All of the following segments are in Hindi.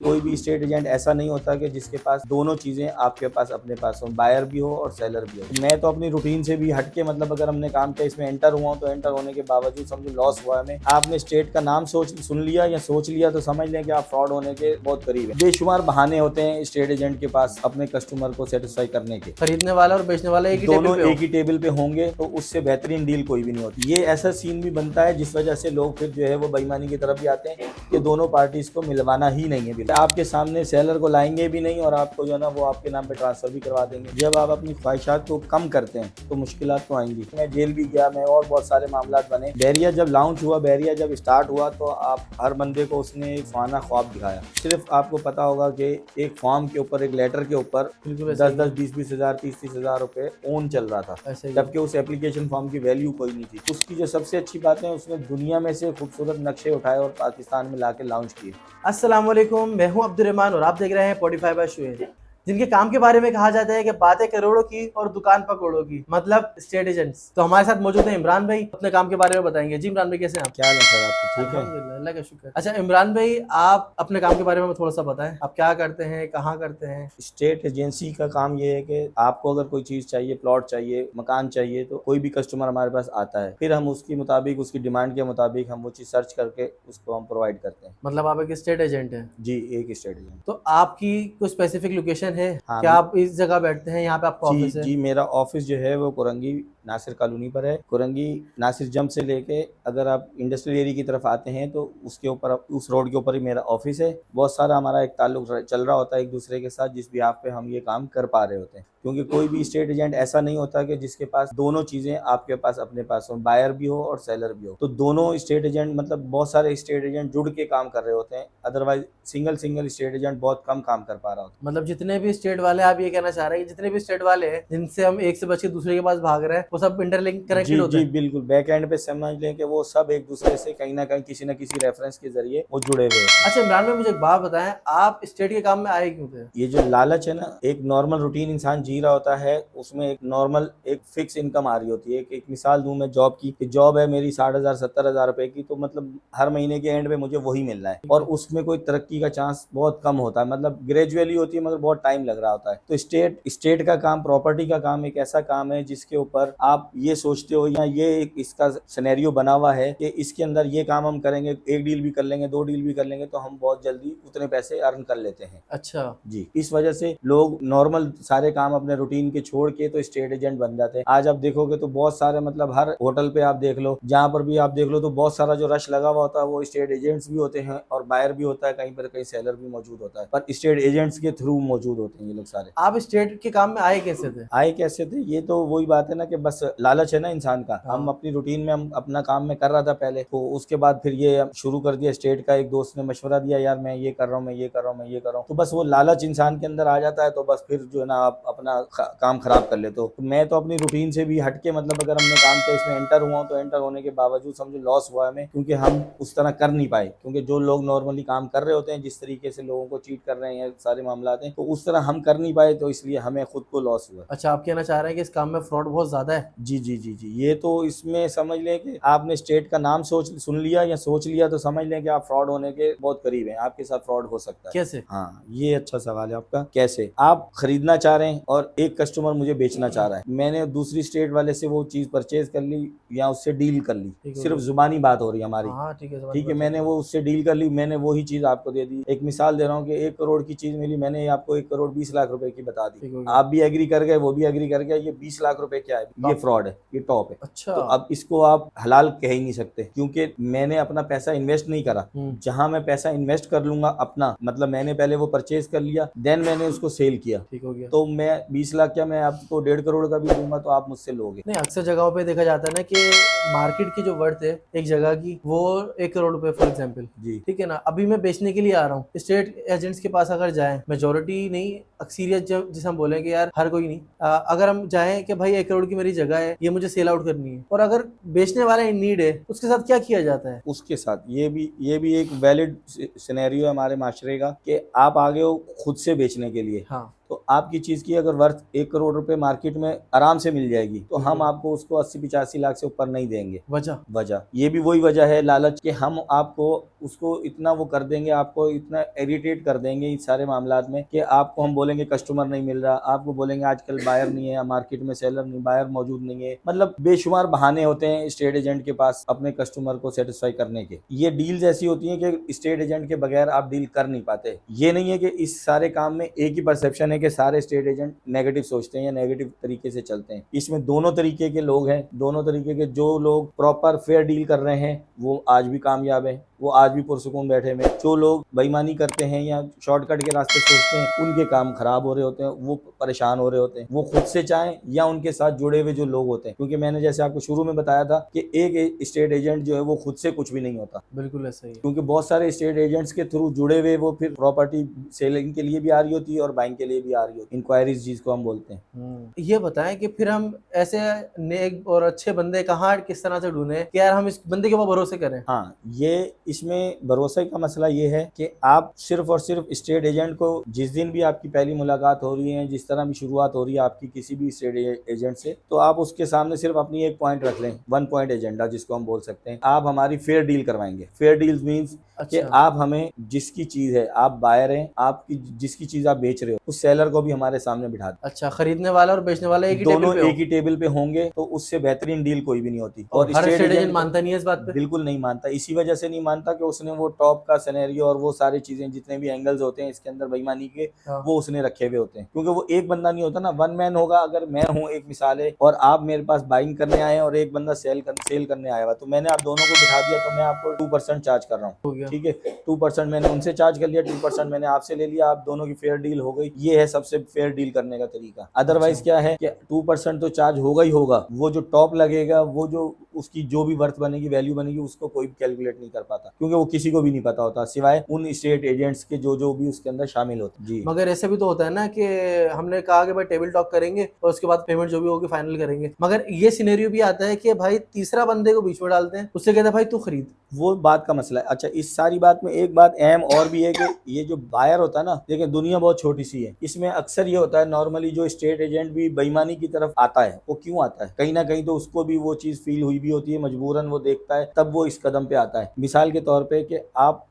कोई भी स्टेट एजेंट ऐसा नहीं होता कि जिसके पास दोनों चीजें आपके पास अपने पास हो, बायर भी हो और सेलर भी हो। मैं तो अपनी रूटीन से भी हट के मतलब अगर हमने काम किया, इसमें एंटर हुआ तो एंटर होने के बावजूद समझो लॉस हुआ हमें। आपने स्टेट का नाम सुन लिया या सोच लिया तो समझ लें कि आप फ्रॉड होने के बहुत करीब है। बेशुमार बहाने होते हैं स्टेट एजेंट के पास अपने कस्टमर को सेटिस्फाई करने के। खरीदने वाला और बेचने वाला एक ही दोनों टेबल पे एक ही टेबल पे होंगे तो उससे बेहतरीन डील कोई भी नहीं होती। ये ऐसा सीन भी बनता है जिस वजह से लोग फिर जो है वो बेईमानी की तरफ भी आते हैं कि दोनों पार्टीज को मिलवाना ही नहीं है। बिल्कुल आपके सामने सेलर को लाएंगे भी नहीं और आपको जो है ना वो आपके नाम पे ट्रांसफर भी करवा देंगे। जब आप अपनी ख्वाहिशात को कम करते हैं तो मुश्किलात तो आएंगी। मैं जेल भी गया, मैं और बहुत सारे मामला बने। बैरिया जब लॉन्च हुआ, बैरिया जब स्टार्ट हुआ तो आप हर बंदे को उसने एक फाना ख्वाब दिखाया। सिर्फ आपको पता होगा कि एक फॉर्म के ऊपर, एक लेटर के ऊपर 10-10, 20-20 हजार, 30-30 हजार रुपए ओन चल रहा था, जबकि उस एप्लीकेशन फॉर्म की वैल्यू कोई नहीं थी। उसकी जो सबसे अच्छी बात है, उसने दुनिया में से खूबसूरत नक्शे उठाए और पाकिस्तान में लाके लॉन्च किए। अस्सलाम वालेकुम, मैं हूं अब्दुर्रहमान और आप देख रहे हैं स्पॉटिफाई बाय शुएब, जिनके काम के बारे में कहा जाता है कि बातें करोड़ों की और दुकान पकौड़ों की, मतलब स्टेट एजेंट्स। तो हमारे साथ मौजूद है इमरान भाई, अपने काम के बारे में बताएंगे। जी इमरान भाई, कैसे हैं आप? क्या हाल है सर आपको? ठीक है, अल्हम्दुलिल्लाह, अल्लाह का शुक्र। अच्छा इमरान भाई, आप अपने काम के बारे में थोड़ा सा बताएं। आप क्या करते हैं, कहाँ करते हैं? स्टेट एजेंसी का काम ये है कि आपको अगर कोई चीज चाहिए, प्लॉट चाहिए, मकान चाहिए, तो कोई भी कस्टमर हमारे पास आता है, फिर हम उसकी मुताबिक, उसकी डिमांड के मुताबिक हम वो चीज सर्च करके उसको हम प्रोवाइड करते हैं। मतलब आप एक स्टेट एजेंट हैं? जी, एक स्टेट एजेंट। तो आपकी कोई स्पेसिफिक लोकेशन है? हाँ, क्या आप इस जगह बैठते हैं, यहाँ पे आपका जी ऑफिस है? जी, मेरा ऑफिस जो है वो कुरंगी नासिर कॉलोनी पर है। कुरंगी नासिर जम से लेके अगर आप इंडस्ट्रियल एरिया की तरफ आते हैं तो उसके ऊपर, उस रोड के ऊपर ही मेरा ऑफिस है। बहुत सारा हमारा एक ताल्लुक चल रहा होता है एक दूसरे के साथ, जिस बिहाफ पे हम ये काम कर पा रहे होते हैं। क्योंकि कोई भी स्टेट एजेंट ऐसा नहीं होता कि जिसके पास दोनों चीजें आपके पास अपने पास हो, बायर भी हो और सेलर भी हो। तो दोनों स्टेट एजेंट, मतलब बहुत सारे स्टेट एजेंट जुड़ के काम कर रहे होते हैं, अदरवाइज सिंगल स्टेट एजेंट बहुत कम काम कर पा रहा होता है। मतलब जितने भी स्टेट वाले, आप ये कहना चाह रहे हैं कि जितने भी स्टेट वाले हैं जिनसे हम एक से बच के दूसरे के पास भाग रहे हैं, वो सब इंटरलिंक कनेक्टेड जी होते जी हैं? बिल्कुल, बैक एंड पे समझ लें कि वो सब एक दूसरे से कहीं ना कहीं किसी न किसी रेफरेंस के जरिए वो जुड़े हुए हैं। अच्छा इमरान भाई, मुझे एक बात बताएं, आप स्टेट के काम में आए क्यों थे? ये जो लालच है ना, एक नॉर्मल रूटीन इंसान जी रहा होता है, उसमें एक नॉर्मल एक फिक्स इनकम आ रही होती है। एक मिसाल दूं मैं जॉब की, कि जॉब है मेरी 60,000 70,000 रुपए की, तो मतलब हर महीने के एंड पे मुझे वही मिलना है और उसमें कोई तरक्की का चांस बहुत कम होता है, मतलब ग्रेजुअली होती है मगर बहुत टाइम लग रहा होता है। तो स्टेट का काम, प्रॉपर्टी का काम एक ऐसा काम है जिसके ऊपर आप ये सोचते हो या ये एक इसका सिनेरियो बना हुआ है कि इसके अंदर ये काम हम करेंगे, एक डील भी कर लेंगे, दो डील भी कर लेंगे तो हम बहुत जल्दी उतने पैसे अर्न कर लेते हैं। अच्छा जी, इस वजह से लोग नॉर्मल सारे काम अपने रूटीन के छोड़ के तो स्टेट एजेंट बन जाते हैं। आज आप देखोगे तो बहुत सारे, मतलब हर होटल पे आप देख लो, जहाँ पर भी आप देख लो, तो बहुत सारा जो रश लगा हुआ होता है वो स्टेट एजेंट्स भी होते हैं और बायर भी होता है, कहीं पर कहीं सेलर भी मौजूद होता है, पर स्टेट एजेंट्स के थ्रू मौजूद होते हैं ये लोग सारे। आप स्टेट के काम में आए कैसे थे? आए कैसे थे? ये तो वही बात है ना कि बस लालच है ना इंसान का। हाँ। हम अपनी रूटीन में, हम अपना काम में कर रहा था पहले, तो उसके बाद फिर ये शुरू कर दिया स्टेट का। एक दोस्त ने मशवरा दिया, यार मैं ये कर रहा हूँ, मैं ये कर रहा हूँ, मैं ये कर रहा हूँ, तो बस वो लालच इंसान के अंदर आ जाता है, तो बस फिर जो है ना आप अपना काम खराब कर लेते हो। तो मैं तो अपनी रूटीन से भी हट के, मतलब अगर हमने काम किया, इसमें एंटर हुआ तो एंटर होने के बावजूद समझो लॉस हुआ हमें, क्योंकि हम उस तरह कर नहीं पाए। क्योंकि जो लोग नॉर्मली काम कर रहे होते हैं, जिस तरीके से लोगों को चीट कर रहे हैं सारे मामला हैं, तो उस तरह हम कर नहीं पाए, तो इसलिए हमें खुद को लॉस हुआ। अच्छा, आप कहना चाह रहे हैं कि इस काम में फ्रॉड बहुत ज्यादा है? जी जी जी जी, ये तो इसमें समझ लें कि आपने स्टेट का नाम सुन लिया या सोच लिया तो समझ लें कि आप फ्रॉड होने के बहुत करीब हैं। आपके साथ फ्रॉड हो सकता है। कैसे? हाँ, ये अच्छा सवाल है आपका। कैसे? आप खरीदना चाह रहे हैं और एक कस्टमर मुझे बेचना चाह रहा है, मैंने दूसरी स्टेट वाले से वो चीज परचेज कर ली या उससे डील कर ली, सिर्फ जुबानी बात हो रही है हमारी। हाँ ठीक है, ठीक है, मैंने वो उससे डील कर ली, मैंने वही चीज आपको दे दी। एक मिसाल दे रहा हूँ कि 1 करोड़ की चीज मिली, मैंने आपको 1 करोड़ 20 लाख रुपए की बता दी। आप भी एग्री कर गए, वो भी एग्री कर गया, ये 20 लाख रुपए क्या है? ये फ्रॉड है, ये टॉप है। अच्छा। तो अब इसको आप हलाल कह ही नहीं सकते, क्योंकि मैंने अपना पैसा इन्वेस्ट नहीं करा। जहां मैं पैसा इन्वेस्ट कर लूंगा अपना, मतलब मैंने पहले वो परचेज कर लिया, देन मैंने उसको सेल किया, ठीक हो गया। तो मैं 20 लाख क्या, मैं आपको 1.5 करोड़ का भी दूंगा तो आप मुझसे लोगे। नहीं, अक्सर जगहों पे देखा जाता है ना कि मार्केट की जो वर्थ है एक जगह की, वो 1 करोड़ रुपए फॉर एग्जाम्पल, जी ठीक है ना। अभी मैं बेचने के लिए आ रहा हूँ, स्टेट एजेंट्स के पास अगर जाए, मेजोरिटी नहीं, अक्सरियत जिसे हम बोले कि यार हर कोई नहीं, अगर हम जाएं कि भाई 1 करोड़ की मेरी जगह है, ये मुझे सेल आउट करनी है, और अगर बेचने वाला इन नीड है, उसके साथ क्या किया जाता है? उसके साथ ये भी एक वैलिड सिनेरियो है हमारे माशरे का, कि आप आगे हो खुद से बेचने के लिए। हाँ। तो आपकी चीज की अगर वर्थ 1 करोड़ रुपए मार्केट में आराम से मिल जाएगी तो हम आपको उसको 80-85 लाख से ऊपर नहीं देंगे। वजह ये भी वही वजह है, लालच, कि हम आपको उसको इतना वो कर देंगे, आपको इतना इरिटेट कर देंगे इस सारे मामलात में कि आपको हम बोलेंगे कस्टमर नहीं मिल रहा, आपको बोलेंगे आजकल बायर नहीं है मार्केट में, सेलर नहीं, बायर मौजूद नहीं है। मतलब बेशुमार बहाने होते हैं स्टेट एजेंट के पास अपने कस्टमर को सेटिस्फाई करने के। ये डील्स ऐसी होती हैं कि स्टेट एजेंट के बगैर आप डील कर नहीं पाते। ये नहीं है कि इस सारे काम में एक ही परसेप्शन है कि सारे स्टेट एजेंट नेगेटिव सोचते हैं या नेगेटिव तरीके से चलते हैं। इसमें दोनों तरीके के लोग हैं, दोनों तरीके के जो लोग प्रॉपर फेयर डील कर रहे हैं वो आज भी कामयाब है, वो आज भी पुरसुकून बैठे में। जो लोग बेईमानी करते हैं या शॉर्टकट के रास्ते सोचते हैं उनके काम खराब हो रहे होते हैं, वो परेशान हो रहे होते हैं, वो खुद से चाहें या उनके साथ जुड़े हुए जो लोग होते हैं। क्योंकि मैंने जैसे आपको शुरू में बताया था कि एक स्टेट एजेंट जो है वो खुद से कुछ भी नहीं होता। बिल्कुल ऐसा ही है। क्योंकि बहुत सारे स्टेट एजेंट्स के थ्रू जुड़े हुए वो फिर प्रॉपर्टी सेलिंग के लिए भी आ रही होती है और बाइंग के लिए भी आ रही होती है, इंक्वायरीज जिसको हम बोलते हैं। ये बताएं कि फिर हम ऐसे नेक और अच्छे बंदे कहाँ किस तरह से ढूंढें कि यार हम इस बंदे के ऊपर भरोसे करें। हाँ, ये इसमें भरोसे का मसला ये है कि आप सिर्फ और सिर्फ स्टेट एजेंट को जिस दिन भी आपकी पहली मुलाकात हो रही है, जिस तरह भी शुरुआत हो रही है आपकी किसी भी स्टेट एजेंट से, तो आप उसके सामने सिर्फ अपनी एक पॉइंट रख लें, 1 पॉइंट एजेंडा जिसको हम बोल सकते हैं। आप हमारी फेयर डील करवाएंगे। फेयर डील मीन्स कि आप हमें जिसकी चीज है, आप बायर हैं, आपकी जिसकी चीज आप बेच रहे हो उस सेलर को भी हमारे सामने बिठा दें। अच्छा, खरीदने वाला और बेचने वाला एक ही दोनों टेबल पे एक ही टेबल पे होंगे तो उससे बेहतरीन डील कोई भी नहीं होती। और हर स्टेट एजेंट मानता नहीं है इस बात पे। बिल्कुल नहीं मानता। इसी वजह से नहीं मानता कि उसने वो टॉप का सिनेरियो और वो सारी चीजें जितने भी एंगल्स होते हैं इसके अंदर बेईमानी के, वो उसने रखे हुए होते हैं। क्योंकि वो एक बंदा नहीं होता ना, 1 मैन होगा। अगर मैं हूँ, एक मिसाल है, और आप मेरे पास बाइंग करने आए और एक बंदा सेल करने आया हुआ, तो मैंने आप दोनों को बिठा दिया तो मैं आपको 2% चार्ज कर रहा हूँ। ठीक है, 2% मैंने उनसे चार्ज कर लिया, 2% मैंने आपसे ले लिया, आप दोनों की फेयर डील हो गई। ये है सबसे फेयर डील करने का तरीका। अदरवाइज क्या है कि 2% तो चार्ज होगा ही होगा, वो जो टॉप लगेगा, वो जो उसकी जो भी वर्थ बनेगी, वैल्यू बनेगी, उसको कोई कैलकुलेट नहीं कर पाता, क्योंकि वो किसी को भी नहीं पता होता सिवाय उन स्टेट एजेंट्स के जो भी उसके अंदर शामिल होते हैं। जी, मगर ऐसे भी तो होता है ना कि हमने कहा कि भाई टेबल टॉक करेंगे और उसके बाद पेमेंट जो भी होगी फाइनल करेंगे, मगर ये सिनेरियो भी आता है कि भाई तीसरा बंदे को बीच में डालते हैं, उससे कहते हैं भाई तू खरीद। वो बात का मसला है। अच्छा, इस सारी बात में एक बात अहम और भी है कि ये जो बायर होता है ना, देखिए दुनिया बहुत छोटी सी है, इसमें अक्सर ये होता है नॉर्मली जो स्टेट एजेंट भी बेईमानी की तरफ आता है, वो क्यों आता है? कहीं ना कहीं तो उसको भी वो चीज फील हुई भी होती है, मजबूरन वो देखता है, तब वो इस कदम पे आता है। मिसाल के तौर पे कि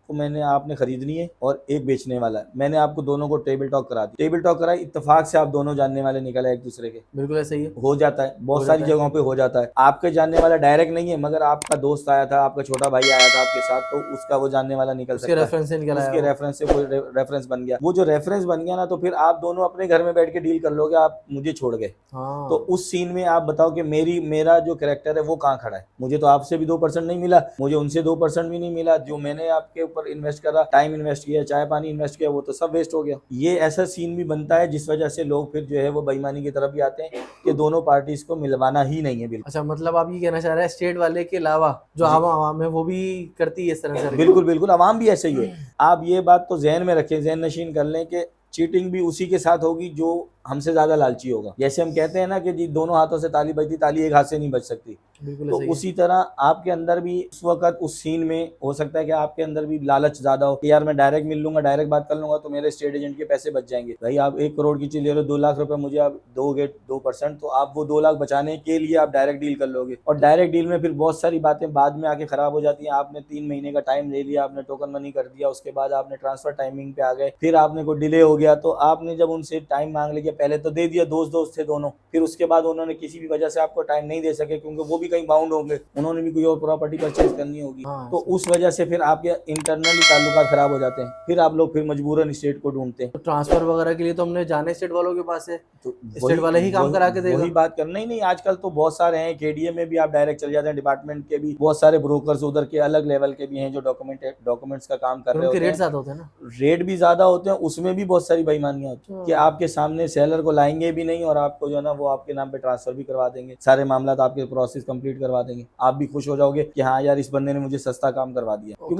आपने खरीदनी है और एक बेचने वाला है, मैंने आपको दोनों को टेबल टॉक करा दी, टेबल टॉक कराई, इत्तेफाक से आप दोनों जानने वाले निकले एक दूसरे के। बिल्कुल ऐसा ही है, हो जाता है, बहुत सारी जगहों पे हो जाता है। आपके जानने वाला डायरेक्ट नहीं है, मगर आपका दोस्त आया था, आपका छोटा भाई आया था आपके साथ, तो उसका वो जानने वाला निकल सकता है, रेफरेंस से निकल आया, उसके रेफरेंस से कोई रेफरेंस बन गया। वो जो रेफरेंस बन गया ना, तो फिर आप दोनों अपने घर में बैठ के डील कर लोगे, आप मुझे छोड़ गए। तो उस सीन में आप बताओ कि मेरा जो कैरेक्टर है वो कहाँ खड़ा है? मुझे तो आपसे भी 2% नहीं मिला, मुझे उनसे 2% भी नहीं मिला। जो मैंने आपके ऊपर इन्वेस्ट करा, टाइम इन्वेस्ट किया, चाय पानी इन्वेस्ट किया, वो तो सब वेस्ट हो गया। ये ऐसा सीन भी बनता है जिस वजह से लोग फिर जो है वो बेईमानी की तरफ भी आते हैं कि दोनों पार्टीज को मिलवाना ही नहीं है। बिल्कुल। अच्छा, मतलब आप ये कहना चाह रहे हैं स्टेट वाले के अलावा जो आवाम है वो भी करती है इस तरह से? बिल्कुल बिल्कुल, आवाम भी ऐसे ही है। आप ये बात तो जहन में रखें, जहन नशीन कर लें कि चीटिंग भी उसी के साथ होगी जो हमसे ज्यादा लालची होगा। जैसे हम कहते हैं ना कि जी दोनों हाथों से ताली बजती, ताली एक हाथ से नहीं बज सकती। तो उसी तरह आपके अंदर भी उस वक्त उस सीन में हो सकता है कि आपके अंदर भी लालच ज्यादा हो कि यार मैं डायरेक्ट मिल लूंगा, डायरेक्ट बात कर लूंगा तो मेरे स्टेट एजेंट के पैसे बच जाएंगे। भाई आप 1 करोड़ की चीज ले लो, 2 लाख रुपए मुझे आप दोगे 2%, तो आप वो 2 लाख बचाने के लिए आप डायरेक्ट डील कर लोगे। और डायरेक्ट डील में फिर बहुत सारी बातें बाद में आके खराब हो जाती है। आपने 3 महीने का टाइम ले लिया, आपने टोकन मनी कर दिया, उसके बाद आपने ट्रांसफर टाइमिंग पे आ गए, फिर आपने को डिले हो गया, तो आपने जब उनसे टाइम मांग लिया, पहले तो दे दिया, दोस्त थे दोनों, फिर उसके बाद उन्होंने किसी भी वजह से आपको टाइम नहीं दे सके, क्योंकि वो भी कहीं बाउंड होंगे, उन्होंने भी कोई और प्रॉपर्टी परचेज करनी होगी। तो उस वजह से फिर आपके इंटरनली ताल्लुकात खराब हो जाते हैं, फिर आप लोग फिर मजबूरन स्टेट को ढूंढते हैं। तो ट्रांसफर वगैरह के लिए तो हमने जाने स्टेट वालों के पास है, तो स्टेट वाले ही काम करा के देगा। वही बात करना ही नहीं, आजकल तो बहुत सारे हैं, केडीए में भी आप डायरेक्ट चले जाते हैं, डिपार्टमेंट के भी बहुत सारे ब्रोकर्स उधर के अलग लेवल के भी हैं जो डॉक्यूमेंट्स का काम कर रहे होते हैं। रेट ज्यादा होते हैं ना, रेट भी ज्यादा होते हैं, उसमें भी बहुत सारी बेईमानियां होती हैं कि आपके सामने सेलर को लाएंगे भी नहीं और आपको जो है ना वो आपके नाम पे ट्रांसफर भी करवा देंगे, सारे मामला आपके प्रोसेस कंप्लीट करवा देंगे। आप भी खुश हो जाओगे कि हाँ यार इस बंदे ने मुझे सस्ता काम करवा दिया, क्योंकि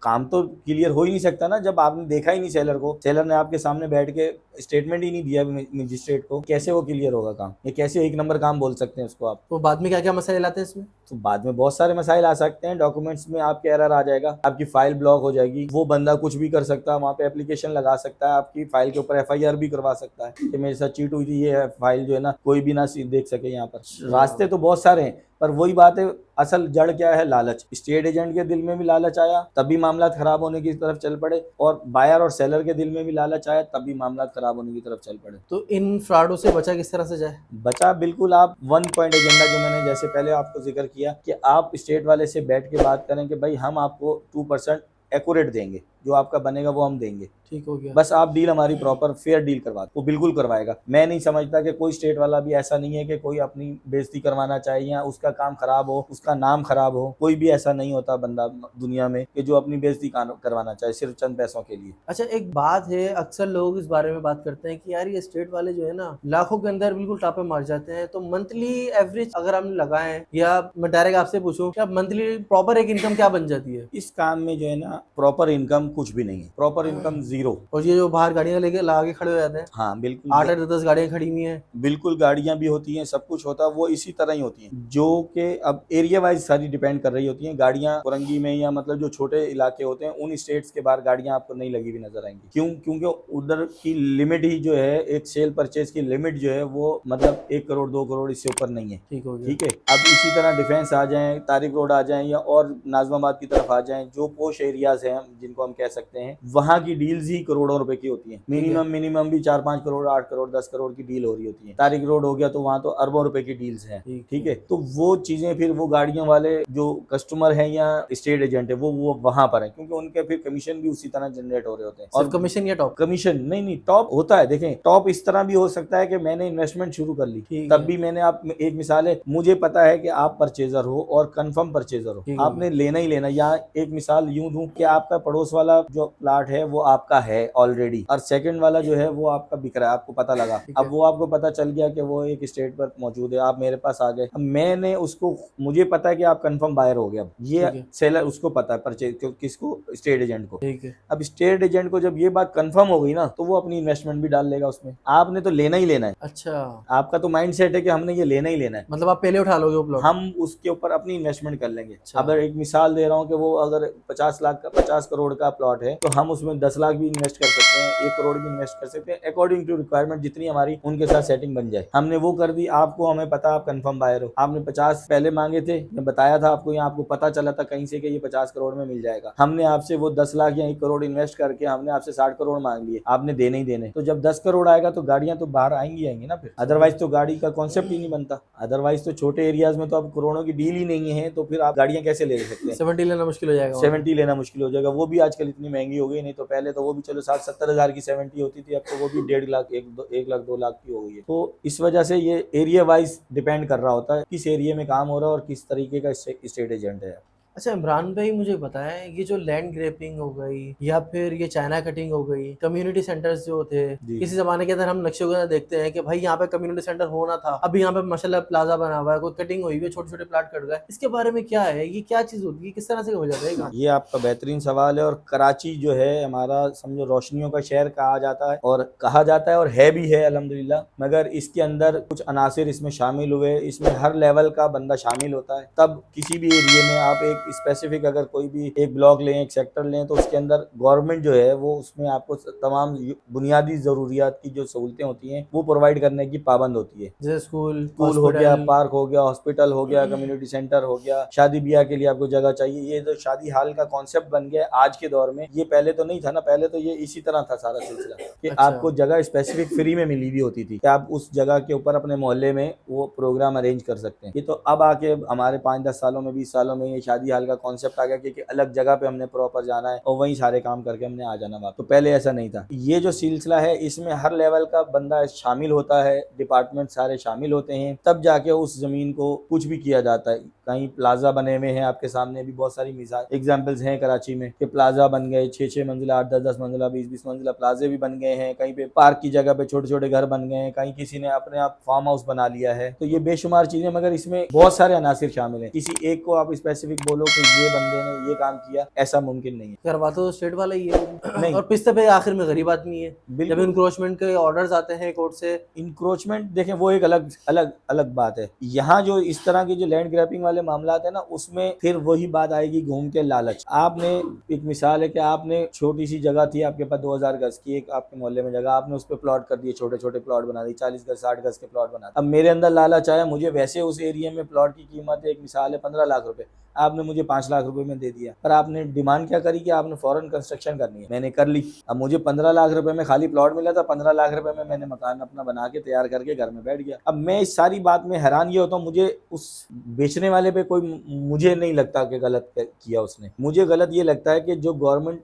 काम तो क्लियर हो ही नहीं सकता ना जब आपने देखा ही नहीं सेलर को, सेलर ने आपके सामने बैठ के स्टेटमेंट ही नहीं दिया मजिस्ट्रेट को, कैसे वो क्लियर होगा काम? ये कैसे 1 नंबर काम बोल सकते हैं उसको आप? तो बाद में क्या क्या मसले लाते हैं इसमें? तो बाद में बहुत सारे मसाइल आ सकते हैं, डॉक्यूमेंट्स में आपके एरर आ जाएगा, आपकी फाइल ब्लॉक हो जाएगी, वो बंदा कुछ भी कर सकता है, वहाँ पे एप्लीकेशन लगा सकता है, आपकी फाइल के ऊपर FIR भी करवा सकता है कि मेरे साथ चीट हुई थी, ये फाइल जो है ना कोई भी ना देख सके। यहाँ पर रास्ते तो बहुत सारे हैं, पर वही बात है, असल जड़ क्या है? लालच। स्टेट एजेंट के दिल में भी लालच आया तभी मामला खराब होने की तरफ चल पड़े, और बायर और सेलर के दिल में भी लालच आया तभी मामला खराब होने की तरफ चल पड़े। तो इन फ्रॉडों से बचा किस तरह से जाए? बचा बिल्कुल, आप 1 पॉइंट एजेंडा जो मैंने जैसे पहले आपको जिक्र किया कि आप स्टेट वाले से बैठ के बात करें कि भाई हम आपको 2% एक्यूरेट देंगे, जो आपका बनेगा वो हम देंगे, ठीक हो गया। बस आप डील हमारी प्रॉपर फेयर डील करवा दो, वो बिल्कुल करवाएगा। मैं नहीं समझता कि कोई स्टेट वाला भी ऐसा नहीं है कि कोई अपनी बेइज्जती करवाना चाहिए या उसका काम खराब हो, उसका नाम खराब हो, कोई भी ऐसा नहीं होता बंदा दुनिया में कि जो अपनी बेइज्जती करवाना चाहे सिर्फ चंद पैसों के लिए। अच्छा, एक बात है, अक्सर लोग इस बारे में बात करते हैं कि यार ये स्टेट वाले जो है ना लाखों के अंदर बिल्कुल टापे मार जाते हैं, तो मंथली एवरेज अगर हम लगाएं, या मैं डायरेक्ट आपसे पूछूं क्या मंथली प्रॉपर एक इनकम क्या बन जाती है? इस काम में जो है ना प्रॉपर इनकम कुछ भी नहीं है, प्रॉपर इनकम जीरो। और ये जो बाहर गाड़ियां लेके लगा के खड़े हो जाते हैं, हाँ बिल्कुल, 8-10 गाड़ियां खड़ी हुई हैं, बिल्कुल गाड़ियां भी होती हैं, सब कुछ होता है, वो इसी तरह ही होती हैं, जो कि अब एरिया वाइज सारी डिपेंड कर रही होती हैं। गाड़ियां कुरंगी में या मतलब जो छोटे इलाके होते हैं उन स्टेट्स के बाहर गाड़ियां आपको नहीं लगी हुई नजर आएंगी। क्यों? क्योंकि उधर की लिमिट ही जो है, एक सेल परचेज की लिमिट जो है वो मतलब 1 करोड़ 2 करोड़ इससे ऊपर नहीं है। ठीक हो गया। ठीक है, अब इसी तरह डिफेंस आ जाए, तारिक रोड आ जाए, या और नाजमाबाद की तरफ आ जाए, जो पोश एरियाज हैं जिनको हम कह सकते हैं, वहां की डील्स ही करोड़ों रुपए की होती है। मिनिमम भी 4-5 करोड़ 8 करोड़ 10 करोड़ की डील हो रही होती है। तारिक रोड हो गया तो वहां तो अरबों रुपए की डील्स हैं। ठीक है, तो वो चीजें फिर वो गाड़ियों वाले जो कस्टमर है या स्टेट एजेंट है वो वहां पर है, क्योंकि उनके फिर कमीशन भी उसी तरह जनरेट हो रहे होते हैं। और कमीशन या टॉप? कमीशन नहीं, टॉप होता है। देखें, टॉप इस तरह भी हो सकता है कि मैंने इन्वेस्टमेंट शुरू कर ली, तब भी मैंने, आप एक मिसाल है, मुझे पता है कि आप परचेजर हो और कंफर्म परचेजर हो, आपने लेना ही लेना। या एक मिसाल यूं दूं कि आपका पड़ोस वाला जो प्लाट है वो आपका है ऑलरेडी, और सेकंड वाला जो है वो आपका बिक रहा है, आपको पता लगा, अब वो आपको पता चल गया कि वो एक स्टेट पर मौजूद है, आप मेरे पास आ गए, अब मैंने उसको, मुझे पता है कि आप कंफर्म बायर हो गया, ये सेलर उसको पता है, परचेज किसको? स्टेट एजेंट को। ठीक है। अब स्टेट एजेंट को जब ये बात कंफर्म हो गई ना, तो वो अपनी इन्वेस्टमेंट भी डाल लेगा उसमें। आपने तो लेना ही लेना है। अच्छा, आपका तो माइंड सेट है कि हमने ये लेना ही लेना है, मतलब आप पहले उठा लोगे वो प्लॉट, हम उसके ऊपर अपनी इन्वेस्टमेंट कर लेंगे। अच्छा। अगर एक मिसाल दे रहा हूँ कि वो अगर 50 करोड़ का प्लॉट है, तो हम उसमें 10 लाख भी इन्वेस्ट कर सकते हैं, 1 करोड़ भी इन्वेस्ट कर सकते हैं, अकॉर्डिंग टू रिक्वायरमेंट, जितनी हमारी उनके साथ सेटिंग बन जाए। हमने वो कर दी, आपको, हमें पता आप कंफर्म बायर हो, आपने 50 पहले मांगे थे, मैं बताया था आपको, या आपको पता चला था कहीं से कि ये 50 करोड़ में मिल जाएगा, हमने आपसे वो 10 लाख या 1 करोड़ इन्वेस्ट करके हमने आपसे 60 करोड़ मांग लिए, आपने देने ही देने। तो जब 10 करोड़ आएगा तो गाड़ियां तो बाहर आएंगी ना फिर, अदरवाइज तो गाड़ी का कॉन्सेप्ट ही नहीं बनता। अदरवाइज तो छोटे एरियाज में तो अब करोड़ों की डील ही नहीं है, तो फिर आप गाड़ियां कैसे ले सकते हैं? 70 लेना मुश्किल हो जाएगा। 70 लेना मुश्किल हो जाएगा, वो भी आजकल इतनी महंगी हो गई, नहीं तो पहले तो वो भी चलो 60-70 हजार की 70 होती थी, अब तो वो भी 1.5 लाख 1 लाख 2 लाख की हो गई है। तो इस वजह से ये एरिया वाइज डिपेंड कर रहा होता है, किस एरिया में काम हो रहा है और किस तरीके का स्टेट एजेंट है। अच्छा इमरान भाई, मुझे बताएं, ये जो लैंड ग्रैपिंग हो गई या फिर ये चाइना कटिंग हो गई, कम्युनिटी सेंटर्स जो थे, किसी जमाने के अंदर हम नक्शे वगैरह देखते हैं कि भाई यहाँ पे कम्युनिटी सेंटर होना था, अभी यहाँ पे माशाल्लाह प्लाजा बना हुआ है, कोई कटिंग हुई है, छोटे छोटे प्लाट कट गए, इसके बारे में क्या है? ये क्या चीज होती है, किस तरह से हो जाता है? ये आपका बेहतरीन सवाल है। और कराची जो है हमारा, समझो, रोशनियों का शहर कहा जाता है, और कहा जाता है और है भी है अल्हम्दुलिल्लाह, मगर इसके अंदर कुछ अनासिर इसमें शामिल हुए, इसमें हर लेवल का बंदा शामिल होता है। तब किसी भी एरिया में आप एक स्पेसिफिक, अगर कोई भी एक ब्लॉक लें, एक सेक्टर लें, तो उसके अंदर गवर्नमेंट जो है वो उसमें आपको तमाम बुनियादी जरूरियात की जो सहूलतें होती हैं वो प्रोवाइड करने की पाबंद होती है, जैसे स्कूल हो गया, पार्क हो गया, हॉस्पिटल हो गया, कम्युनिटी सेंटर हो गया, शादी ब्याह के लिए आपको जगह चाहिए। ये जो शादी हाल का कॉन्सेप्ट बन गया आज के दौर में, ये पहले तो नहीं था ना, पहले तो ये इसी तरह था सारा सिलसिला कि आपको जगह स्पेसिफिक फ्री में मिली हुई होती थी कि आप उस जगह के ऊपर अपने मोहल्ले में वो प्रोग्राम अरेंज कर सकते हैं। ये तो अब आके हमारे 5-10 सालों में 20 सालों में ये शादी हाल का कॉन्सेप्ट आ गया कि अलग जगह पे हमने प्रॉपर जाना है और वहीं सारे काम करके हमने आ जाना वापस। तो पहले ऐसा नहीं था। ये जो सिलसिला है इसमें हर लेवल का बंदा शामिल होता है, डिपार्टमेंट सारे शामिल होते हैं, तब जाके उस जमीन को कुछ भी किया जाता है। कहीं प्लाजा बने हुए हैं, आपके सामने भी बहुत सारी मिसाल एग्जाम्पल्स हैं कराची में कि प्लाजा बन गए, 6-6 मंजिला, 8-10 मंजिला, 20-20 मंजिला प्लाजे भी बन गए हैं। कहीं पे पार्क की जगह पे छोटे छोटे घर बन गए हैं, कहीं किसी ने अपने आप फार्म हाउस बना लिया है। तो ये बेशुमार चीजें, मगर इसमें बहुत सारे अनासिर शामिल हैं। किसी एक को आप स्पेसिफिक बोलो कि ये बंदे ने ये काम किया, ऐसा मुमकिन नहीं है। करवाता तो स्टेट वाला ही है नहीं। और पिछते पे आखिर में गरीब आदमी है। जब बिल्कुल। इंक्रोचमेंट के ऑर्डर्स आते हैं कोर्ट से, इंक्रोचमेंट देखें वो एक अलग अलग अलग बात है। यहाँ जो इस तरह के जो लैंड ग्रैपिंग वाले मामला है ना, उसमें फिर वही बात आएगी घूम के लालच। आपने एक मिसाल है कि आपने छोटी सी जगह थी आपके पास 2000 गज की, एक आपके मोहल्ले में जगह, आपने उस पर प्लॉट कर दिए, छोटे छोटे प्लॉट बना दिए, 40 गज 60 गज के प्लॉट बना दिए। अब मेरे अंदर लालच आया, मुझे वैसे उस एरिया में प्लॉट की कीमत एक मिसाल है 15 लाख रुपए, आपने मुझे 5 लाख रुपए में दे दिया, पर आपने डिमांड क्या करी कि आपने फॉरेन कंस्ट्रक्शन करनी है। मैंने कर ली। अब मुझे 15 लाख रुपए में खाली प्लॉट मिला था, 15 लाख रुपए में मैंने मकान अपना बना के तैयार करके घर में बैठ गया। अब मैं इस सारी बात में हैरान ये होता हूँ, मुझे उस बेचने वाले पे कोई, मुझे नहीं लगता कि गलत किया उसने। मुझे गलत ये लगता है कि जो गवर्नमेंट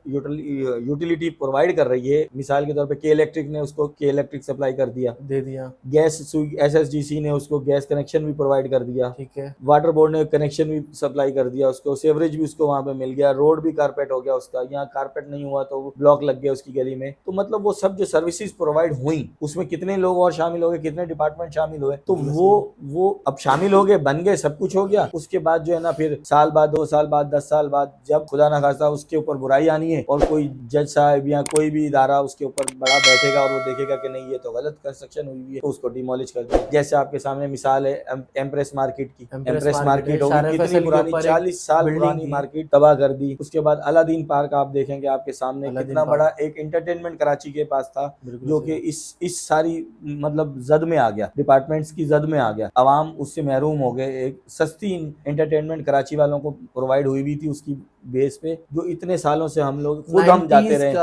यूटिलिटी प्रोवाइड कर रही है, मिसाल के तौर पे के इलेक्ट्रिक ने उसको के इलेक्ट्रिक सप्लाई कर दिया, दे दिया। गैस SSGC ने उसको गैस कनेक्शन भी प्रोवाइड कर दिया, ठीक है। वाटर बोर्ड ने कनेक्शन भी सप्लाई कर दिया उसको, सेवरेज भी उसको वहां पे मिल गया, रोड भी कारपेट हो गया उसका, यहाँ कारपेट नहीं हुआ तो ब्लॉक लग गया उसकी गली में। तो मतलब वो सब जो सर्विसेज प्रोवाइड हुई, उसमें कितने लोग और शामिल हो गए, कितने डिपार्टमेंट शामिल हुए, तो वो अब शामिल हो गए, बन गए, सब कुछ हो गया। उसके बाद जो है ना, फिर साल बाद, 2 साल बाद, 10 साल बाद, जब खुदा ना खास्ता उसके ऊपर बुराई आनी है और कोई जज साहब या कोई भी इदारा उसके ऊपर बड़ा बैठेगा और वो देखेगा कि नहीं ये तो गलत कंस्ट्रक्शन हुई है, तो उसको डिमोलिश कर दिया। जैसे आपके सामने मिसाल है एम्प्रेस मार्केट की। एम्प्रेस मार्केट होगी कितनी पुरानी, 40 साल पुरानी मार्केट तबाह कर दी। उसके बाद अलादीन पार्क आप देखेंगे आपके सामने, कितना बड़ा एक एंटरटेनमेंट कराची के पास था, जो कि इस सारी मतलब जद में आ गया, डिपार्टमेंट्स की जद में आ गया, अवाम उससे महरूम हो गए। एक सस्ती एंटरटेनमेंट कराची वालों को प्रोवाइड हुई भी थी उसकी बेस पे, जो इतने सालों से हम लोग खुद हम जाते रहे।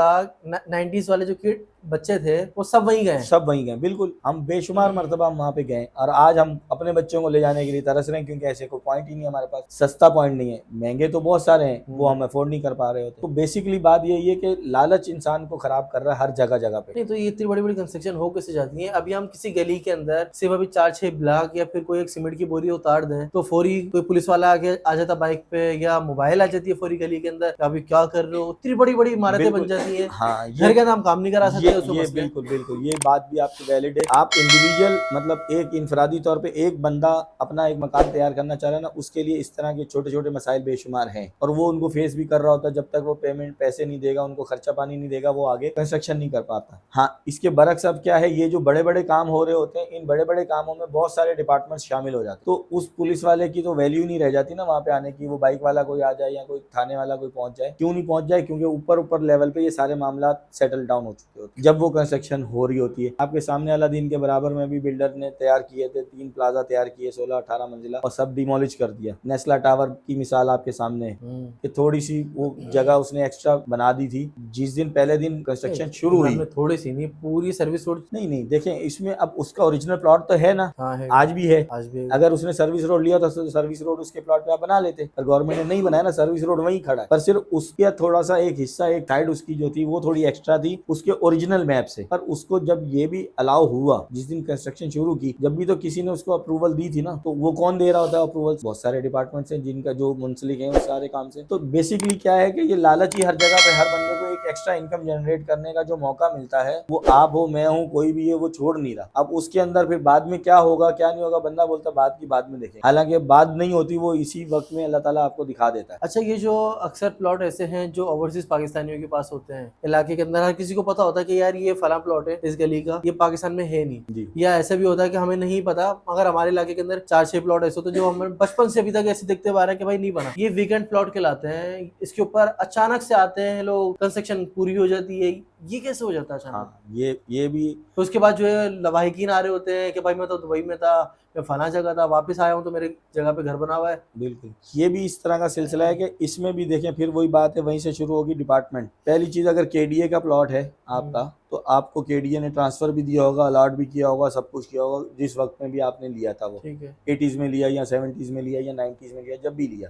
90s वाले जो किड बच्चे थे वो सब वहीं गए, सब वहीं गए। बिल्कुल, हम बेशुमार मर्तबा हम वहाँ पे गए और आज हम अपने बच्चों को ले जाने के लिए तरस रहे हैं, क्योंकि ऐसे कोई पॉइंट ही नहीं है हमारे पास, सस्ता पॉइंट नहीं है। महंगे तो बहुत सारे हैं, वो हम अफोर्ड नहीं कर पा रहे होते। तो बेसिकली बात यही है कि लालच इंसान को खराब कर रहा है हर जगह जगह पे। नहीं तो ये इतनी बड़ी बड़ी कंस्ट्रक्शन हो कैसे जाती है? अभी हम किसी गली के अंदर सिर्फ अभी 4-6 ब्लॉक या फिर कोई एक सीमेंट की बोरी उतार दें तो फौरी कोई पुलिस वाला आगे आ जाता बाइक पे, या मोबाइल आ जाती है फौरी गली के अंदर, अभी क्या कर रहे हो। इतनी बड़ी बड़ी इमारतें बन जाती है। हाँ, घर के अंदर हम काम नहीं करा सकते। बिल्कुल बिल्कुल, ये बात भी आपकी वैलिड है। आप इंडिविजुअल मतलब एक इंफरादी तौर पे एक बंदा अपना एक मकान तैयार करना चाह रहा है ना, उसके लिए इस तरह के छोटे छोटे मसाइल बेशुमार हैं और वो उनको फेस भी कर रहा होता है। जब तक वो पैसे नहीं देगा, उनको खर्चा पानी नहीं देगा, वो आगे कंस्ट्रक्शन नहीं कर पाता। हाँ, इसके बरक्स अब क्या है, ये जो बड़े बड़े काम हो रहे होते हैं, इन बड़े बड़े कामों में बहुत सारे डिपार्टमेंट शामिल हो जाते, तो उस पुलिस वाले की तो वैल्यू नहीं रह जाती ना वहाँ पे आने की। वो बाइक वाला कोई आ जाए या कोई थाने वाला कोई पहुंच जाए, क्यों नहीं पहुंच जाए, क्योंकि ऊपर लेवल पे ये सारे मामला सेटल डाउन हो चुके होते हैं जब वो कंस्ट्रक्शन हो रही होती है। आपके सामने अलादीन के बराबर में भी बिल्डर ने तैयार किए थे, 3 प्लाजा तैयार किए, 16-18 मंजिला, और सब डिमोलिश कर दिया। नेस्ला टावर की मिसाल आपके सामने है कि थोड़ी सी वो जगह उसने एक्स्ट्रा बना दी थी। जिस दिन पहले दिन कंस्ट्रक्शन शुरू हुई, थोड़ी सी नहीं, पूरी सर्विस रोड नहीं देखें, इसमें अब उसका ओरिजिनल प्लॉट तो है ना। हाँ है, आज भी है। आज भी। अगर उसने सर्विस रोड लिया तो सर्विस रोड उसके प्लॉट पे आप बना लेते, पर गवर्नमेंट ने नहीं बनाया ना, सर्विस रोड वहीं खड़ा है, पर सिर्फ उसके थोड़ा सा एक हिस्सा, एक साइड उसकी जो थी वो थोड़ी एक्स्ट्रा थी उसके ओरिजिनल मैप से। पर उसको जब ये भी अलाउ हुआ, जिस दिन कंस्ट्रक्शन शुरू की, जब भी तो किसी ने उसको अप्रूवल दी थी ना, तो वो कौन दे रहा होता है अप्रूवल? बहुत सारे डिपार्टमेंट्स हैं जिनका जो मुंसलिक है उस सारे काम से। तो बेसिकली क्या है कि ये लालच ही हर जगह पे, हर बंदे को एक एक्स्ट्रा इनकम जनरेट करने का जो मौका मिलता है, वो आप हो, मैं हूँ, कोई भी है, वो छोड़ नहीं रहा। अब उसके अंदर फिर बाद में क्या होगा क्या नहीं होगा, बंदा बोलता बात की बाद में देखें, हालांकि बात नहीं होती, वो इसी वक्त में अल्लाह ताला आपको दिखा देता है। अच्छा, ये जो अक्सर प्लॉट ऐसे हैं जो ओवरसीज पाकिस्तानियों के पास होते हैं, इलाके के अंदर हर किसी को पता होता है कि यार ये फला प्लॉट है इस गली का, ये पाकिस्तान में है नहीं, या ऐसा भी होता है कि हमें नहीं पता, मगर हमारे इलाके के अंदर 4-6 प्लॉट ऐसे होते हैं जो हमें बचपन से अभी तक ऐसे देखते आ रहे हैं कि भाई नहीं बना, ये वीकेंड प्लॉट कहलाते हैं। इसके ऊपर अचानक से आते हैं लोग, कंस्ट्रक्शन पूरी हो जाती है, ये कैसे हो जाता है अचानक? हाँ, ये भी। तो उसके बाद जो है लवाहिकीन आ रहे होते हैं कि भाई मैं तो दुबई में था, मैं फला जगह था, वापस आया हूँ तो मेरे जगह पे घर बना हुआ है। बिल्कुल, ये भी इस तरह का सिलसिला है कि इसमें भी देखें, फिर वही बात है, वहीं से शुरू होगी डिपार्टमेंट। पहली चीज, अगर केडीए का प्लॉट है आपका, तो आपको केडीए ने ट्रांसफर भी दिया होगा, अलॉट भी किया होगा, सब कुछ किया होगा, जिस वक्त में भी आपने लिया था वो, ठीक है, 80s में लिया या 70s में लिया या 90s में लिया, जब भी लिया,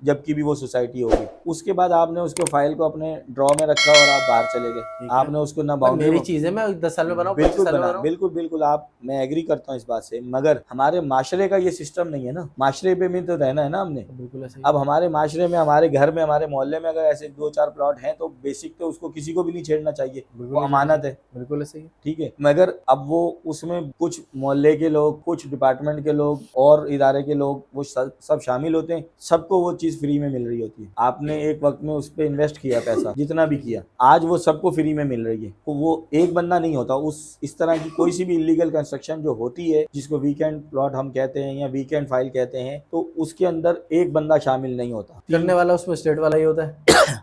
जबकि भी वो सोसाइटी होगी। उसके बाद आपने उसको फाइल को अपने ड्रॉ में रखा और आप बाहर चले गए, आपने उसको ना बाउंड्री, मेरी चीज है, मैं 10 साल में बनाऊं, बिल्कुल आप, मैं एग्री करता हूँ इस बात से, मगर हमारे माशरे का ये सिस्टम नहीं है ना। माशरे पे में तो रहना है ना हमने। बिल्कुल ऐसे। अब हमारे माशरे में, हमारे घर में, हमारे मोहल्ले में अगर ऐसे 2-4 प्लॉट हैं तो बेसिक तो उसको किसी को भी नहीं छेड़ना चाहिए, वो अमानत बात है, बिल्कुल सही है। ठीक है। मगर अब वो उसमें कुछ मोहल्ले के लोग, कुछ डिपार्टमेंट के लोग और इदारे के लोग वो सब शामिल होते हैं, सबको वो चीज़ फ्री में मिल रही होती है। आपने एक वक्त में उस पर इन्वेस्ट किया पैसा जितना भी किया, आज वो सबको फ्री में मिल रही है। तो वो एक बंदा नहीं होता, उस इस तरह की कोई सी भी इलीगल कंस्ट्रक्शन जो होती है, जिसको वीकेंड प्लॉट हम कहते हैं या वीकेंड फाइल कहते हैं, तो उसके अंदर एक बंदा शामिल नहीं होता। करने वाला उसमें स्टेट वाला ही होता है,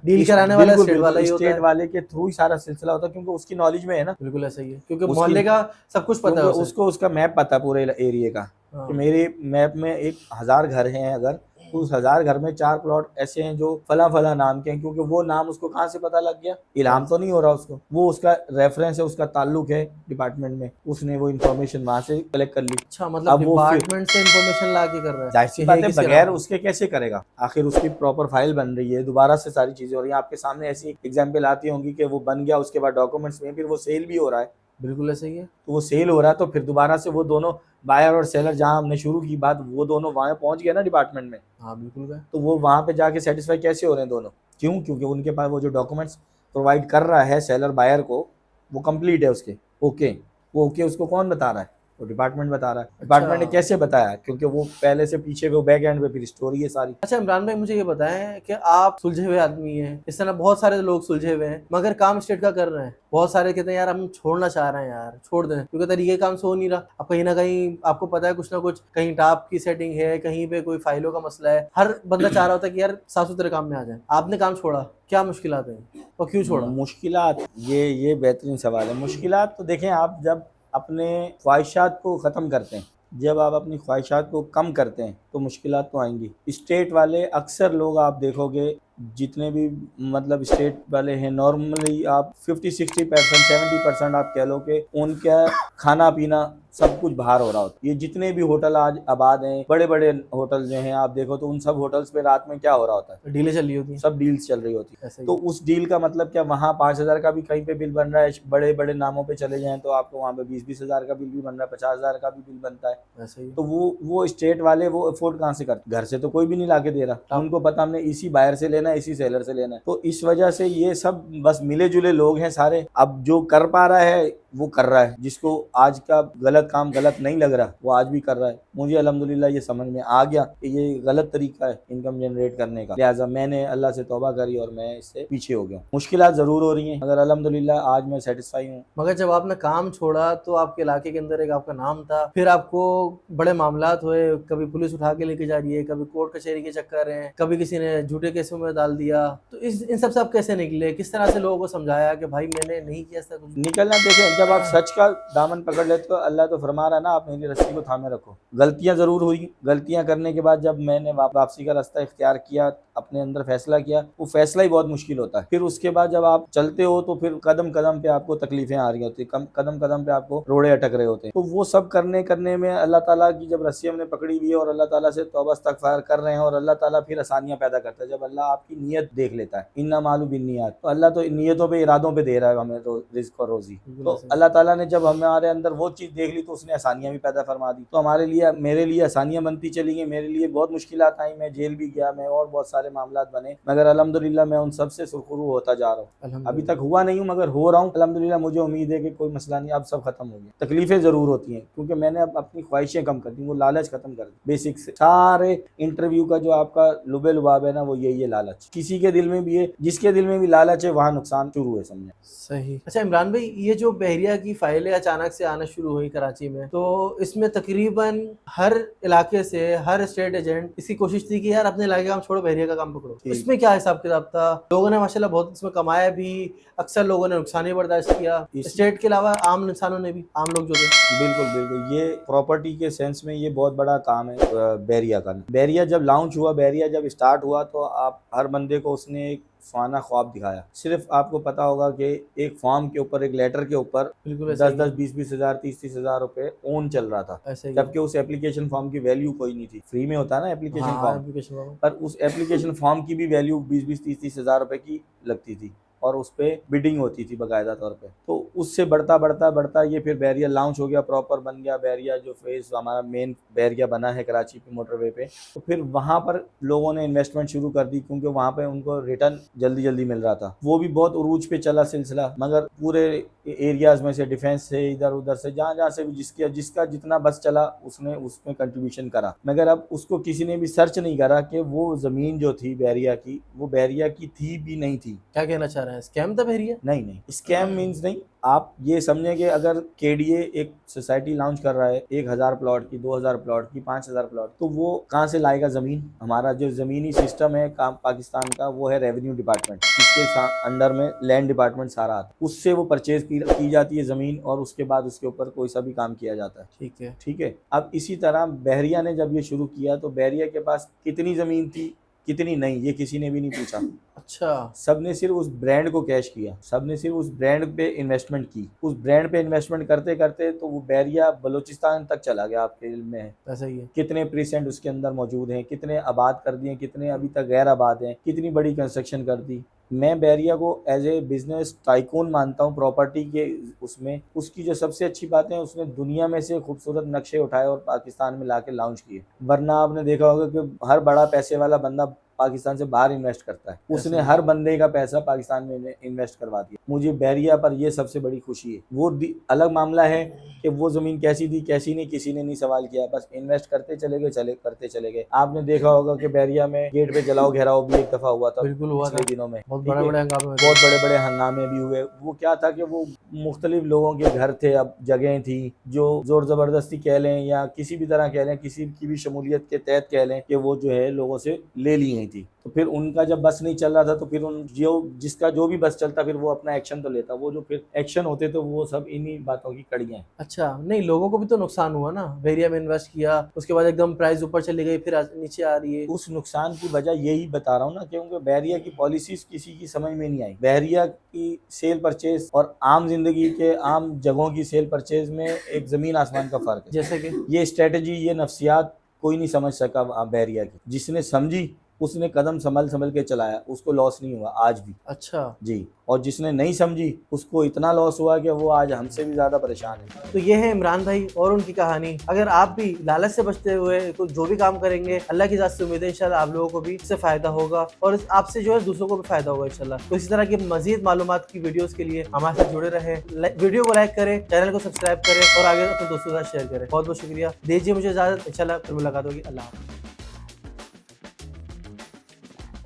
डील कराने वाला बिल्कुल स्टेट वाला ही बिल्कुल होता स्टेट है। वाले के थ्रू ही सारा सिलसिला होता है, क्योंकि उसकी नॉलेज में है ना, बिल्कुल ऐसा ही है, क्योंकि उसकी मोहल्ले का सब कुछ पता है क्योंकि उसे। उसको उसका मैप पता है पूरे एरिया का, हाँ। कि मेरे मैप में 1000 घर हैं, अगर उस 1000 घर में 4 प्लॉट ऐसे हैं जो फला फला नाम के हैं, क्योंकि वो नाम उसको कहाँ से पता लग गया, इल्हाम तो नहीं हो रहा उसको, वो उसका रेफरेंस है, उसका ताल्लुक है डिपार्टमेंट में, उसने वो इन्फॉर्मेशन वहां से कलेक्ट कर ली। अच्छा, मतलब अब वो फिर डिपार्टमेंट से इंफॉर्मेशन ला के कर रहा है, जाहिर सी कि बात है, किसके बगैर नाम। उसके कैसे करेगा, आखिर उसकी प्रॉपर फाइल बन रही है, दोबारा से सारी चीजें हो रही हैं, आपके सामने ऐसी एग्जाम्पल आती होंगी कि वो बन गया, उसके बाद डॉक्यूमेंट्स में फिर वो सेल भी हो रहा है, बिल्कुल ऐसा ही है। तो वो सेल हो रहा है, तो फिर दोबारा से वो दोनों बायर और सेलर, जहां हमने शुरू की बात, वो दोनों वहां पहुंच गए ना डिपार्टमेंट में, हाँ बिल्कुल गए। तो वो वहां पे जाके सेटिस्फाई कैसे हो रहे हैं दोनों, क्यों, क्योंकि उनके पास वो जो डॉक्यूमेंट्स प्रोवाइड कर रहा है सेलर बायर को, वो कंप्लीट है उसके, ओके, वो ओके उसको कौन बता रहा है, वो डिपार्टमेंट बता रहा है। डिपार्टमेंट ने अच्छा। कैसे बताया, क्योंकि वो पहले से पीछे वो बैक एंड पे फिर स्टोरी है सारी। अच्छा इमरान भाई, मुझे ये बताएं कि आप सुलझे हुए आदमी हैं, इस तरह बहुत सारे लोग सुलझे हुए हैं मगर काम स्टेट का कर रहे हैं। बहुत सारे कहते हैं यार हम छोड़ना चाह रहे हैं, यार छोड़ दें, क्योंकि तरीके काम से हो नहीं रहा। अब कहीं ना कहीं आपको पता है कुछ ना कुछ, कहीं टाप की सेटिंग है, कहीं पे कोई फाइलों का मसला है, हर बंदा चाह रहा होता है कि यार साफ सुथरे काम में आ जाए। आपने काम छोड़ा, क्या मुश्किलात हैं और क्यों छोड़ा? मुश्किलात, ये बेहतरीन सवाल है। मुश्किलात तो देखें, आप जब अपने ख्वाहिशात को ख़त्म करते हैं, जब आप अपनी ख्वाहिशात को कम करते हैं, तो मुश्किलात तो आएंगी। स्टेट वाले अक्सर लोग आप देखोगे, जितने भी मतलब स्टेट वाले हैं, नॉर्मली आप 50-60%, 70% आप कह लो कि उनका खाना पीना सब कुछ बाहर हो रहा होता है। ये जितने भी होटल आज आबाद हैं, बड़े बड़े होटल जो हैं, आप देखो तो उन सब होटल्स पे रात में क्या हो रहा होता है, डीलें चल रही होती हैं। सब डील्स चल रही होती है। ऐसा ही तो उस डील का मतलब क्या, वहाँ 5,000 का भी कहीं पे बिल बन रहा है, बड़े बड़े नामों पे चले जाएं तो आपको वहाँ पे 20-20 हज़ार का बिल भी बन रहा है, 50,000 का भी बिल बनता है। ऐसा ही। तो वो स्टेट वाले वो अफोर्ड कहाँ से करते, घर से तो कोई भी नहीं ला के दे रहा, हाँ। उनको पता हमने इसी बायर से लेना है, इसी सेलर से लेना है। तो इस वजह से ये सब बस मिले जुले लोग हैं सारे। अब जो कर पा रहा है वो कर रहा है, जिसको आज का गलत काम गलत नहीं लग रहा वो आज भी कर रहा है। मुझे अल्हम्दुलिल्लाह ये समझ में आ गया कि ये गलत तरीका है इनकम जनरेट करने का, लिहाजा मैंने अल्लाह से तौबा करी और मैं इससे पीछे हो गया। मुश्किलात ज़रूर हो रही हैं, मगर अल्हम्दुलिल्लाह आज मैं सेटिस्फाई हूँ। मगर जब आपने काम छोड़ा तो आपके इलाके के अंदर एक आपका नाम था, फिर आपको बड़े मामलात हुए, कभी पुलिस उठा के लेके जा रही है, कभी कोर्ट कचहरी के चक्कर हैं, कभी किसी ने झूठे केसों में डाल दिया। तो इन सब से आप कैसे निकले? किस तरह से लोगों को समझाया कि भाई मैंने नहीं किया ऐसा कुछ? निकलना, देखें, जब आप सच का दामन पकड़ लेते हो, अल्लाह तो फरमा रहा है ना, आप मेरी रस्सी को थामे रखो। गलतियां ज़रूर हुई, गलतियां करने के बाद जब मैंने वापसी का रास्ता इख्तियार किया, अपने अंदर फैसला किया, वो फैसला ही बहुत मुश्किल होता है। फिर उसके बाद जब आप चलते हो तो फिर कदम कदम पे आपको तकलीफें आ रही होती है, कदम कदम पे आपको रोड़े अटक रहे होते हैं। तो वो सब करने में अल्लाह ताला की जब रस्सी हमने पकड़ी हुई है और अल्लाह ताला से तौबा इस्तग़फ़ार कर रहे हैं, और अल्लाह ताला फिर आसानियां पैदा करता है। जब अल्लाह आपकी नीयत देख लेता है, इन्ना मालू बिन्नियात, तो अल्लाह तो नियतों पे, इरादों पे दे रहा है हमें रिज़्क़ और रोज़ी। तो अल्लाह ताला ने जब हमारे अंदर वो चीज़ देख ली तो उसने आसानियां भी पैदा फरमा दी। तो हमारे लिए, मेरे लिए आसानियां बनती चली गई, मेरे लिए बहुत मुश्किलात आई, मैं जेल भी गया, मैं और बहुत सारे मामलात बने, मगर अल्हम्दुलिल्लाह मैं उन सब से सुरखुरू होता जा रहा हूँ। अभी तक हुआ नहीं हूँ मगर हो रहा हूँ अल्हम्दुलिल्लाह। मुझे उम्मीद है कि कोई मसला नहीं, अब सब खत्म हो गया। तकलीफें ज़रूर होती हैं, क्योंकि मैंने अब अपनी ख्वाहिशें कम कर दी, वो लालच खत्म कर दी। बेसिक से सारे इंटरव्यू का जो आपका लुबे लुबाब है ना, वो यही है, लालच। किसी के दिल में भी है, जिसके दिल में भी लालच है, वहाँ नुकसान शुरू है, समझे। सही। अच्छा इमरान भाई, ये जो बहरिया की फाइलें अचानक से आना शुरू हुई कराची में, तो इसमें तकरीबन हर इलाके से हर स्टेट एजेंट इसकी कोशिश थी कि यार अपने इलाके का काम छोड़ो, बहरिया का काम पकड़ो। इसमें क्या हिसाब किताब था? लोगों ने माशाल्लाह बहुत इसमें कमाया भी, अक्सर लोगों ने नुकसान भी बर्दाश्त किया, स्टेट के अलावा आम इंसानों ने भी, आम लोग जो थे। बिल्कुल बिल्कुल, ये प्रॉपर्टी के सेंस में ये बहुत बड़ा काम है बहरिया का। बहरिया जब लॉन्च हुआ, बहरिया जब स्टार्ट हुआ, तो आप हर बंदे को उसने एक सुहाना ख्वाब दिखाया। सिर्फ आपको पता होगा कि एक फॉर्म के ऊपर, एक लेटर के ऊपर 10-10, 20-20 हज़ार, 30-30 हज़ार रुपए ओन चल रहा था, जबकि उस एप्लीकेशन फॉर्म की वैल्यू कोई नहीं थी। फ्री में होता है ना एप्लीकेशन फॉर्म, पर उस एप्लीकेशन फॉर्म की भी वैल्यू 20-20, 30-30 हज़ार रुपए की लगती थी, और उस पर बिडिंग होती थी बाकायदा तौर पे। तो उससे बढ़ता बढ़ता बढ़ता ये फिर बैरिया लॉन्च हो गया, प्रॉपर बन गया बैरिया, जो फेस हमारा मेन बैरिया बना है कराची पे मोटरवे पे। तो फिर वहाँ पर लोगों ने इन्वेस्टमेंट शुरू कर दी, क्योंकि वहाँ पे उनको रिटर्न जल्दी जल्दी मिल रहा था। वो भी बहुत उरूज पे चला सिलसिला, मगर पूरे एरियाज में से, डिफेंस से, इधर उधर से, जहाँ जहाँ से भी जिसका जितना बस चला उसने उसमें कंट्रीब्यूशन करा। मगर अब उसको किसी ने भी सर्च नहीं करा कि वो ज़मीन जो थी बहरिया की, वो बहरिया की थी भी नहीं थी। क्या कहना चाह रहे हैं, स्कैम था बहरिया? नहीं नहीं, स्कैम मीन्स नहीं। आप ये समझें कि अगर केडीए एक सोसाइटी लॉन्च कर रहा है 1000 प्लॉट की, 2000 प्लॉट की, 5000 प्लॉट, तो वो कहाँ से लाएगा ज़मीन? हमारा जो ज़मीनी सिस्टम है काम पाकिस्तान का, वो है रेवेन्यू डिपार्टमेंट, इसके अंडर में लैंड डिपार्टमेंट सारा आता है, उससे वो परचेज की जाती है ज़मीन, और उसके बाद उसके ऊपर कोई सा भी काम किया जाता है। ठीक है। ठीक है। अब इसी तरह बहरिया ने जब ये शुरू किया तो बहरिया के पास कितनी ज़मीन थी कितनी नहीं, ये किसी ने भी नहीं पूछा। अच्छा। सबने सिर्फ उस ब्रांड को कैश किया, सबने सिर्फ उस ब्रांड पे इन्वेस्टमेंट की। उस ब्रांड पे इन्वेस्टमेंट करते करते तो वो बहरिया बलूचिस्तान तक चला गया। आपके इल्म में है ऐसा ही है। कितने % उसके अंदर मौजूद हैं, कितने आबाद कर दिए, कितने अभी तक गैर आबाद हैं, कितनी बड़ी कंस्ट्रक्शन कर दी। मैं बहरिया को एज ए बिजनेस टाइकून मानता हूँ प्रॉपर्टी के उसमें। उसकी जो सबसे अच्छी बात है, उसने दुनिया में से खूबसूरत नक्शे उठाए और पाकिस्तान में लाके लॉन्च किए। वरना आपने देखा होगा कि हर बड़ा पैसे वाला बंदा पाकिस्तान से बाहर इन्वेस्ट करता है, उसने हर बंदे का पैसा पाकिस्तान में इन्वेस्ट करवा दिया। मुझे बहरिया पर ये सबसे बड़ी खुशी है। वो अलग मामला है कि वो ज़मीन कैसी थी कैसी नहीं, किसी ने नहीं सवाल किया, बस इन्वेस्ट करते चले गए, करते चले गए। आपने देखा होगा कि बहरिया में गेट पे जलाओ घेराव भी एक दफ़ा हुआ था, बिल्कुल हुआ था, पिछले दिनों में। बहुत बड़े बड़े हंगामे हुए। बहुत बड़े बड़े हंगामे भी हुए। वो क्या था कि वो मुख्तलिफ लोगों के घर थे, अब जगह थी जो जोर ज़बरदस्ती कह लें या किसी भी तरह कह लें, किसी की भी शमूलियत के तहत कह लें कि वो जो है लोगों से ले ली गई थी। तो फिर उनका जब बस नहीं चल रहा था तो फिर जिसका जो भी बस चलता फिर वो अपना एक्शन तो लेता। वो जो फिर एक्शन होते तो वो सब इन्हीं बातों की कड़ियाँ हैं। अच्छा, नहीं लोगों को भी तो नुकसान हुआ ना, बहरिया में इन्वेस्ट किया, उसके बाद एकदम प्राइस ऊपर चली गई, फिर नीचे आ रही है। उस नुकसान की वजह यही बता रहा हूँ ना, क्योंकि बहरिया की पॉलिसीज किसी की समझ में नहीं आई। बहरिया की सेल परचेज और आम जिंदगी के आम जगहों की सेल परचेज में एक ज़मीन आसमान का फ़र्क है। जैसे कि ये स्ट्रेटजी, ये नफ्सियात कोई नहीं समझ सका बहरिया की। जिसने समझी उसने कदम संभल के चलाया, उसको लॉस नहीं हुआ आज भी। अच्छा जी। और जिसने नहीं समझी उसको इतना लॉस हुआ कि वो आज हमसे भी ज़्यादा परेशान है। तो ये है इमरान भाई और उनकी कहानी। अगर आप भी लालच से बचते हुए जो भी काम करेंगे, अल्लाह की ज़ात से उम्मीद है इंशाल्लाह आप लोगों को भी इससे फ़ायदा होगा और आपसे जो है दूसरों को भी फ़ायदा होगा इंशाल्लाह। तो इसी तरह की मज़ीद मालूमात की वीडियोज़ के लिए हमारे साथ जुड़े रहें। वीडियो को लाइक करें, चैनल को सब्सक्राइब करें और आगे अपने दोस्तों के साथ शेयर करें। बहुत बहुत शुक्रिया। दीजिए मुझे इजाज़त, इंशाल्लाह फिर मुलाकात होगी। अल्लाह हाफ़िज़।